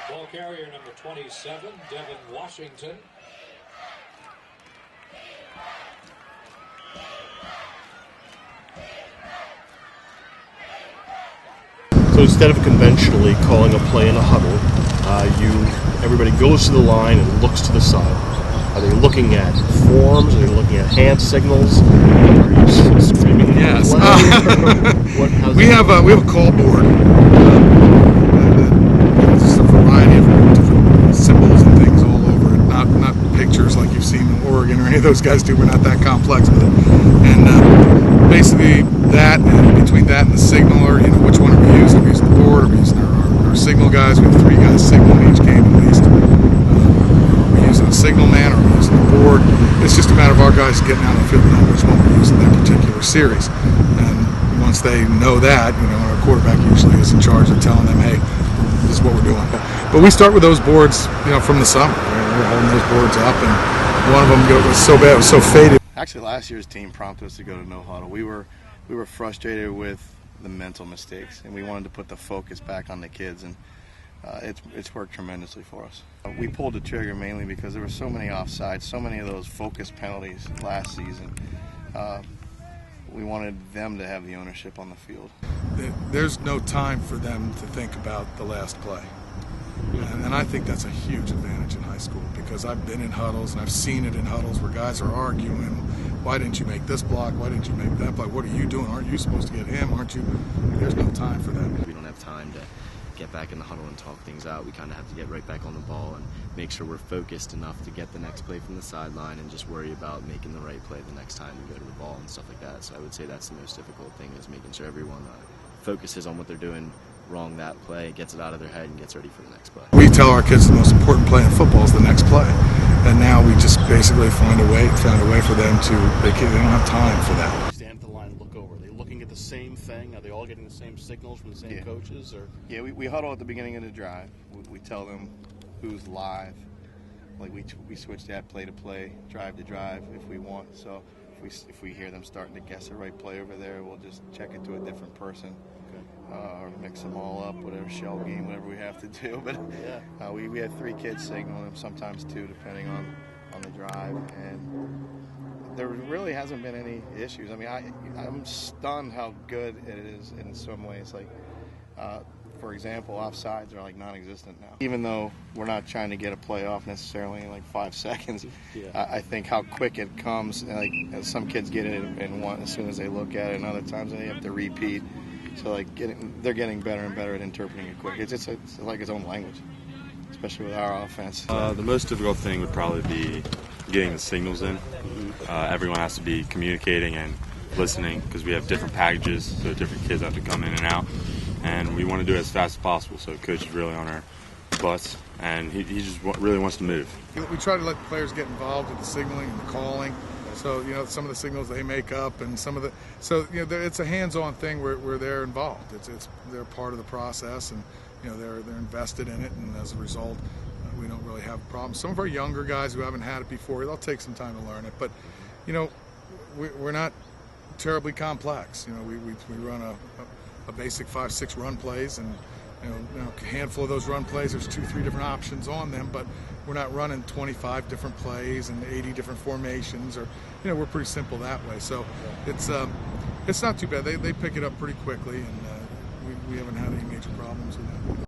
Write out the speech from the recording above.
Ball carrier number 27, Devin Washington. So instead of conventionally calling a play in a huddle, everybody goes to the line and looks to the side. Are they looking at forms? Are they looking at hand signals? Are you screaming? Yes. We have a call board. Just a variety of different symbols and things all over it. Not pictures like you've seen in Oregon or any of those guys do. We're not that complex with it. And basically that, and between that and the signaler, which one are we using? Are we using the board? Are we using our signal guys? We have 3 guys signaling each game at least. Are we using a signal man, or are we using the board? It's just a matter of our guys getting out on the field and knowing which one we're using that particular series. And once they know that, our quarterback usually is in charge of telling them, hey, this is what we're doing. But we start with those boards, from the summer. We're holding those boards up, and one of them was so bad, it was so faded. Actually, last year's team prompted us to go to no-huddle. We were frustrated with the mental mistakes, and we wanted to put the focus back on the kids, and it's worked tremendously for us. We pulled the trigger mainly because there were so many offsides, so many of those focus penalties last season. We wanted them to have the ownership on the field. There's no time for them to think about the last play. And I think that's a huge advantage in high school, because I've been in huddles and I've seen it in huddles where guys are arguing, why didn't you make this block, why didn't you make that block, what are you doing, aren't you supposed to get him, aren't you? There's no time for that. We don't have time to get back in the huddle and talk things out. We kind of have to get right back on the ball and make sure we're focused enough to get the next play from the sideline and just worry about making the right play the next time we go to the ball and stuff like that. So I would say that's the most difficult thing, is making sure everyone focuses on what they're doing wrong that play, gets it out of their head, and gets ready for the next play. We tell our kids the most important play in football is the next play, and now we just basically found a way for them to, they don't have time for that. Stand at the line and look over. Are they looking at the same thing? Are they all getting the same signals from the same coaches? Or Yeah, we huddle at the beginning of the drive. We tell them who's live. Like we switch that play to play, drive to drive if we want. So if we hear them starting to guess the right play over there, we'll just check it to a different person. Or mix them all up, whatever, shell game, whatever we have to do. But we had 3 kids signaling, sometimes 2, depending on the drive, and there really hasn't been any issues. I mean, I'm stunned how good it is in some ways. Like, for example, offsides are like non-existent now. Even though we're not trying to get a play off necessarily in like 5 seconds, I think how quick it comes. Like, some kids get it in one as soon as they look at it, and other times they have to repeat. So they're getting better and better at interpreting it quick. It's like its own language, especially with our offense. The most difficult thing would probably be getting the signals in. Everyone has to be communicating and listening, because we have different packages, so different kids have to come in and out. And we want to do it as fast as possible, so the coach is really on our butts, and he just really wants to move. We try to let the players get involved with the signaling and the calling. So, some of the signals they make up, and it's a hands-on thing where they're involved. They're part of the process, and they're invested in it, and as a result, we don't really have problems. Some of our younger guys who haven't had it before, they'll take some time to learn it, but we're not terribly complex. We run a basic 5-6 run plays, and a handful of those run plays, there's 2-3 different options on them, but we're not running 25 different plays and 80 different formations, or we're pretty simple that way. So it's not too bad. They pick it up pretty quickly, and we haven't had any major problems with that.